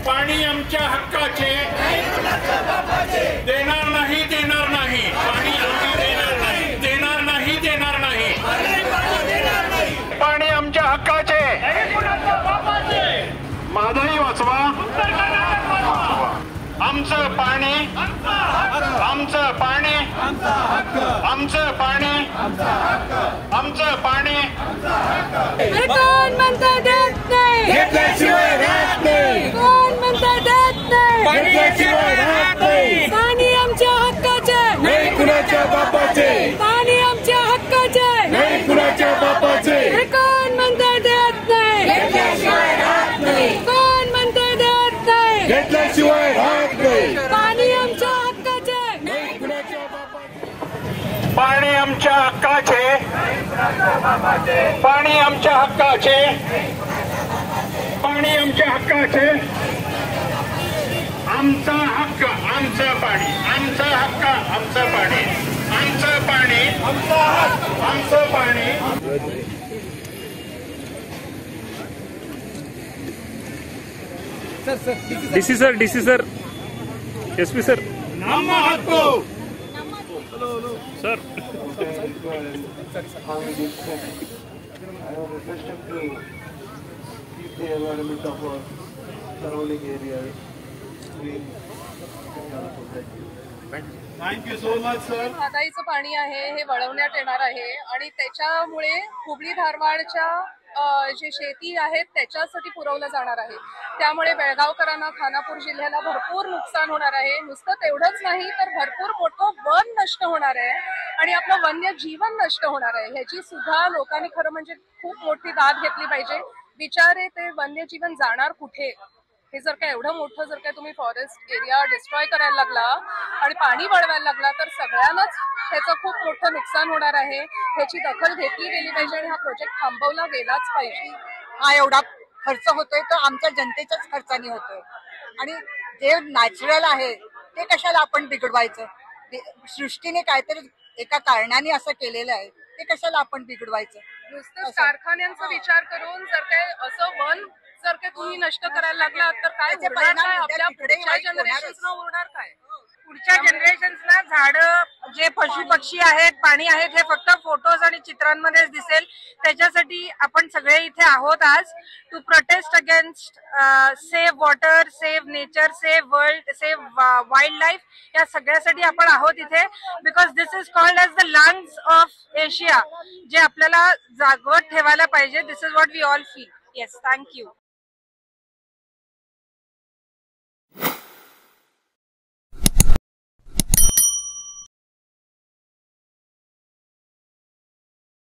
पाणी आमच्या हक्काचे, देणार नाही, देणार नाही. पाणी आम्ही देणार नाही, देणार नाही, देणार नाही. पाणी आमच्या हक्काचे, माझाही वाचवा. आमचं पाणी, आमचं पाणी, आमचं पाणी, आमचं पाणी. कोण म्हणतं देत नाही, घेतल्याशिवाय राहत नाही. कोण म्हणतं देत नाही, घेतल्याशिवाय राहत नाही. पाणी आमच्या हक्काचे, नाही कुणाच्या बापाचे, पाणी आमच्या हक्काचे, नाही कुणाच्या बापाचे. कोण म्हणतं देत नाही, घेतल्याशिवाय राहत नाही. कोण म्हणतं देत नाही, घेतल्याशिवाय राहत नाही. पाणी आमच्या हक्काचे, नाही कुणाच्या बापाचे. पाणी आमच्या हक्काचे, पाणी आमच्या हक्काचे, पाणी आमच्या हक्काचे. आमचा हक्क, आमचं पाणी, आमचा हक्क, आमचं पाणी, आमचं पाणी, आमचा हक्क, आमचं पाणी. डीसी सर एसपी सर ನಮ್ಮ ಹಕ್ಕು. Sir I have requested to keep the environment of our surrounding areas clean. Thank you so much, sir. महागाईचं पाणी आहे हे वळवण्यात येणार आहे आणि त्याच्यामुळे हुबळी धारवाडच्या जे शेती आहेत त्याच्यासाठी पुरवलं जाणार आहे. त्यामुळे बेळगावकरांना, खानापूर जिल्ह्याला भरपूर नुकसान होणार आहे. नुसतं तेवढंच नाही तर भरपूर मोठं वन नष्ट होणार आहे आणि आपलं वन्य जीवन नष्ट होणार आहे. ह्याची सुद्धा लोकांनी खरं म्हणजे खूप मोठी दाद घेतली पाहिजे. बिचारे ते वन्यजीवन जाणार कुठे? हे जर का एवढं मोठं जर काय तुम्ही फॉरेस्ट एरिया डिस्ट्रॉय करायला लागला आणि पाणी वळवायला लागला तर सगळ्यांनाच त्याचं खूप मोठं नुकसान होणार आहे. ह्याची दखल घेतली गेली पाहिजे आणि हा प्रोजेक्ट थांबवला गेलाच पाहिजे. हा एवढा खर्च होतोय तो आमच्या जनतेच्याच खर्चाने होतोय आणि जे नॅचरल आहे ते कशाला आपण बिघडवायचं? सृष्टीने काहीतरी एका कारणाने असं केलेलं आहे ते कशाला आपण बिघडवायचं? नुसतं कारखान्यांचा विचार करून जर काय असं वन जर काय तुम्ही नष्ट करायला लागला तर काय त्याचे उरणार परिणाम काय? उद्या आपल्या तिकडे पुढच्या वाईट होणारच. जनरेशन्सना उरणार काय? पुढच्या जनरेशन्सना झाडं, जे पशु पक्षी आहेत, पाणी आहेत हे फक्त फोटोज आणि चित्रांमध्येच दिसेल. त्याच्यासाठी आपण सगळे इथे आहोत आज to protest against save water, save nature, save world, save wildlife. या सगळ्यासाठी आपण आहोत इथे because this is called as the lungs of Asia, जे आपल्याला जागवत ठेवायला पाहिजे. This is what we all feel. Yes, thank you.